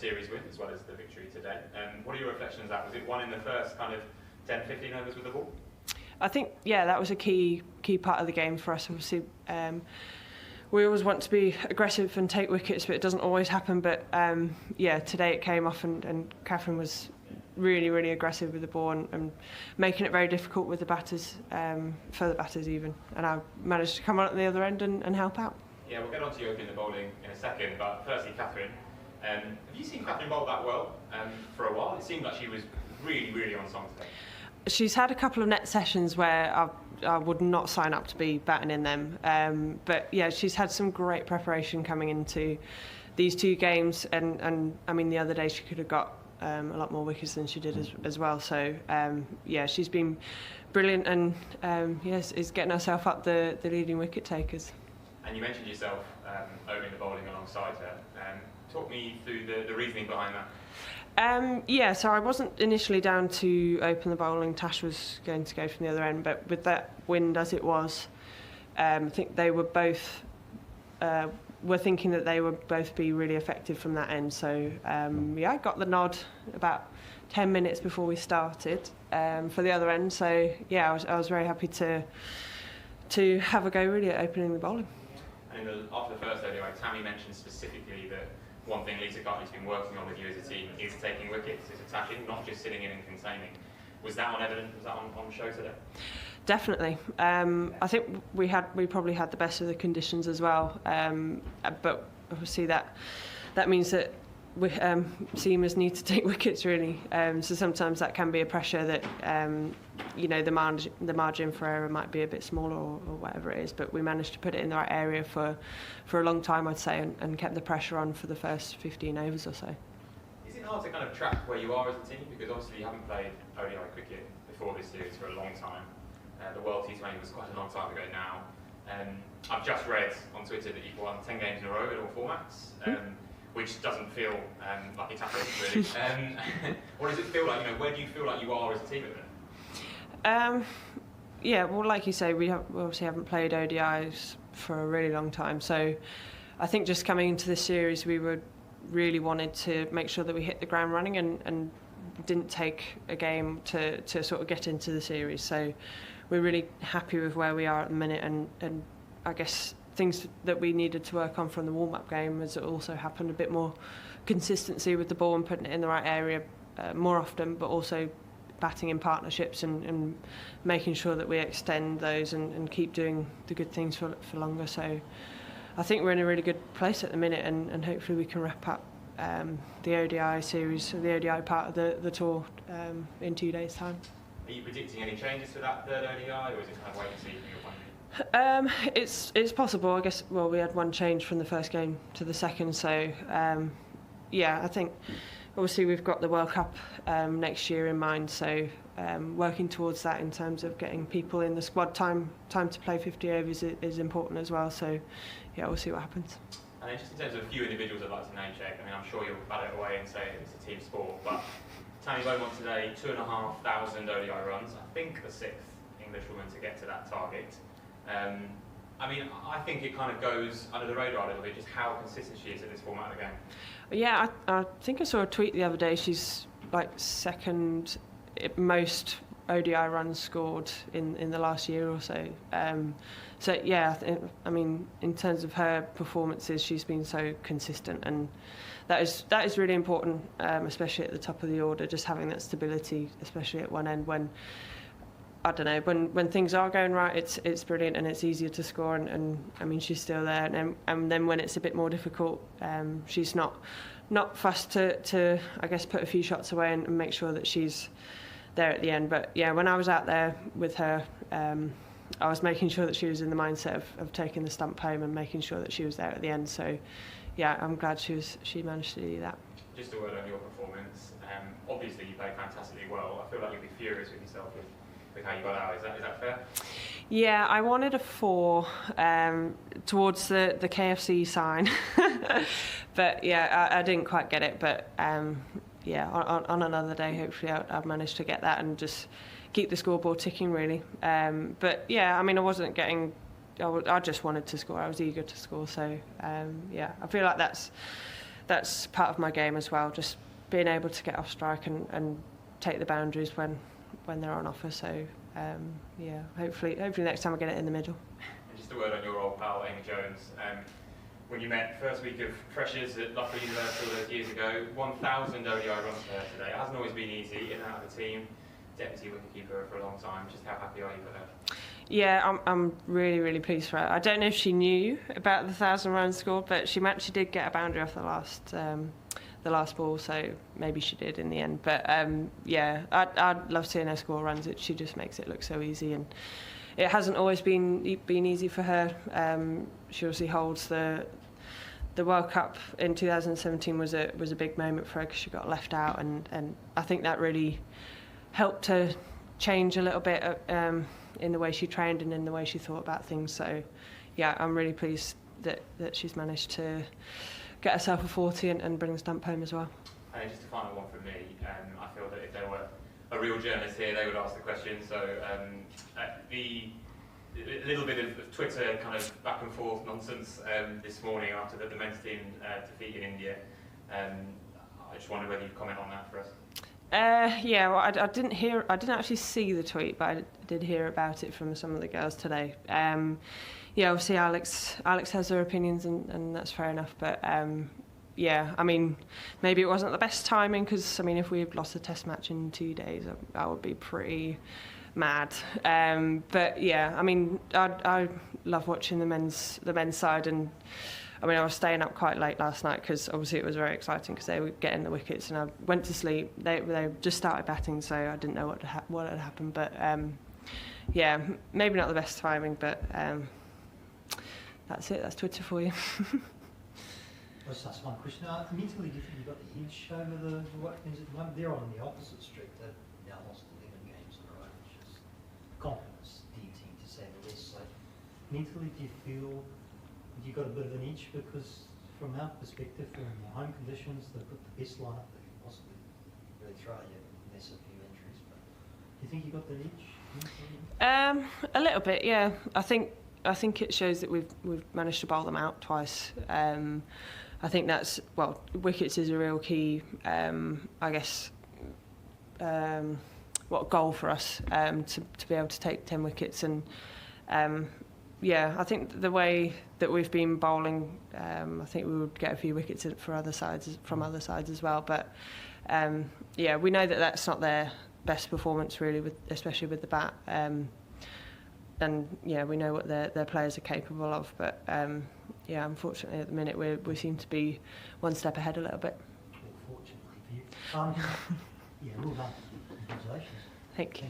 series win as well as the victory today. What are your reflections on that? Was it won in the first kind of 10, 15 overs with the ball? I think, yeah, that was a key part of the game for us. Obviously, we always want to be aggressive and take wickets, but it doesn't always happen. But yeah, today it came off, and Katherine was really, really aggressive with the ball and making it very difficult with the batters, for the batters even. And I managed to come on at the other end and help out. Yeah, we'll get on to you opening the bowling in a second, but firstly, Katherine, have you seen Katherine bowl that well for a while? It seemed like she was really, really on song today. She's had a couple of net sessions where I would not sign up to be batting in them, but yeah, she's had some great preparation coming into these two games, and I mean the other day she could have got a lot more wickets than she did as well. So yeah, she's been brilliant, and yes, is getting herself up the leading wicket takers. And you mentioned yourself opening the bowling alongside her. Talk me through the reasoning behind that. Yeah, so I wasn't initially down to open the bowling. Tash was going to go from the other end, but with that wind as it was, I think they were both were thinking that they would both be really effective from that end. So yeah, I got the nod about 10 minutes before we started for the other end. So yeah, I was very happy to have a go really at opening the bowling. And after the first ODI, Tammy mentioned specifically that one thing Lisa Cartney's been working on with you as a team is taking wickets, is attacking, not just sitting in and containing. Was that on evidence? Was that on show today? Definitely. I think we probably had the best of the conditions as well, but obviously that means that seamers need to take wickets really. So sometimes that can be a pressure that you know, the margin for error might be a bit smaller or whatever it is, but we managed to put it in the right area for a long time, I'd say, and kept the pressure on for the first 15 overs or so. Is it hard to kind of track where you are as a team, because obviously you haven't played ODI cricket before this series for a long time? The World T20 was quite a long time ago now. I've just read on Twitter that you've won 10 games in a row in all formats, which doesn't feel like it's happened really. What does it feel like? You know, where do you feel like you are as a team at the minute? Yeah, well, like you say, we obviously haven't played ODIs for a really long time. So I think just coming into this series, we really wanted to make sure that we hit the ground running and didn't take a game to sort of get into the series. So we're really happy with where we are at the minute, and I guess things that we needed to work on from the warm-up game has also happened. A bit more consistency with the ball and putting it in the right area more often, but also batting in partnerships and making sure that we extend those and keep doing the good things for longer. So I think we're in a really good place at the minute, and hopefully we can wrap up the ODI series, the ODI part of the tour in 2 days' time. Are you predicting any changes for that third ODI, or is it kind of wait and see from your point of view? It's possible, I guess. Well, we had one change from the first game to the second, so yeah, I think obviously we've got the World Cup next year in mind, so working towards that in terms of getting people in the squad, time to play 50 overs is important as well. So yeah, we'll see what happens. And then just in terms of a few individuals I'd like to name check, I mean, I'm sure you'll bat it away and say it's a team sport, but Tammy Beaumont today, 2,500 ODI runs, I think the 6th Englishwoman to get to that target. I mean, I think it kind of goes under the radar a little bit, just how consistent she is at this format of the game. Yeah, I think I saw a tweet the other day. She's like second most ODI runs scored in the last year or so. So yeah, I mean, in terms of her performances, she's been so consistent, and that is really important, especially at the top of the order, just having that stability, especially at one end when, I don't know, when things are going right, it's brilliant and it's easier to score, and I mean, she's still there, and then when it's a bit more difficult, she's not fussed to I guess put a few shots away and make sure that she's there at the end. But yeah, when I was out there with her, I was making sure that she was in the mindset of taking the stump home and making sure that she was there at the end. So yeah, I'm glad she managed to do that. Just a word on your performance. Obviously you played fantastically well. I feel like you'd be furious with yourself with how you got out. Is that fair? Yeah, I wanted a 4 towards the KFC sign, but yeah, I didn't quite get it. But yeah, on another day, hopefully I've managed to get that and just keep the scoreboard ticking, really. But yeah, I mean, I just wanted to score. I was eager to score. So yeah, I feel like that's that's part of my game as well, just being able to get off strike and take the boundaries when they're on offer. So yeah, hopefully next time I get it in the middle. And just a word on your old pal Amy Jones. When you met first week of freshers at Loughborough University all those years ago, 1,000 ODI runs for her today. It hasn't always been easy, in and out of the team, deputy wicketkeeper for a long time. Just how happy are you for her? Yeah, I'm really, really pleased for her. I don't know if she knew about the 1,000 runs scored, but she actually did get a boundary off the last ball, so maybe she did in the end. But yeah, I'd love seeing her score runs. She just makes it look so easy, and it hasn't always been easy for her. She obviously holds the World Cup in 2017 was a big moment for her because she got left out, and I think that really helped her change a little bit in the way she trained and in the way she thought about things. So yeah, I'm really pleased that she's managed to get herself a 40 and bring the stump home as well. And just a final one from me. I feel that if there were a real journalist here, they would ask the question. So a little bit of Twitter kind of back and forth nonsense this morning after the men's team defeated India. I just wonder whether you'd comment on that for us. Yeah, well, I didn't actually see the tweet, but I did hear about it from some of the girls today. Yeah, obviously Alex has her opinions, and that's fair enough. But yeah, I mean, maybe it wasn't the best timing because I mean, if we had lost a Test match in 2 days, I would be pretty mad. But yeah, I mean, I love watching the men's side, and I mean, I was staying up quite late last night because obviously it was very exciting because they were getting the wickets, and I went to sleep. They just started batting, so I didn't know what had happened. But yeah, maybe not the best timing, but that's it. That's Twitter for you. Let's ask one question. Mentally, do you think you've got the edge over the Watkins at the moment? They're on the opposite street. They've now lost 11 games in a row, which is confidence denting to say the least. So mentally, do you feel you've got a bit of an edge? Because from our perspective, from your home conditions, they've got the best lineup they can possibly really throw. You have massive few injuries, but do you think you've got the edge? A little bit, yeah. I think it shows that we've managed to bowl them out twice. I think that's, well, wickets is a real key, I guess, goal for us to be able to take 10 wickets. And yeah, I think the way that we've been bowling, I think we would get a few wickets from other sides as well. But yeah, we know that that's not their best performance really, especially with the bat. And yeah, we know what their players are capable of, but yeah, unfortunately at the minute we seem to be one step ahead a little bit. Well, fortunately for you. Yeah, well done. Congratulations. Thank you.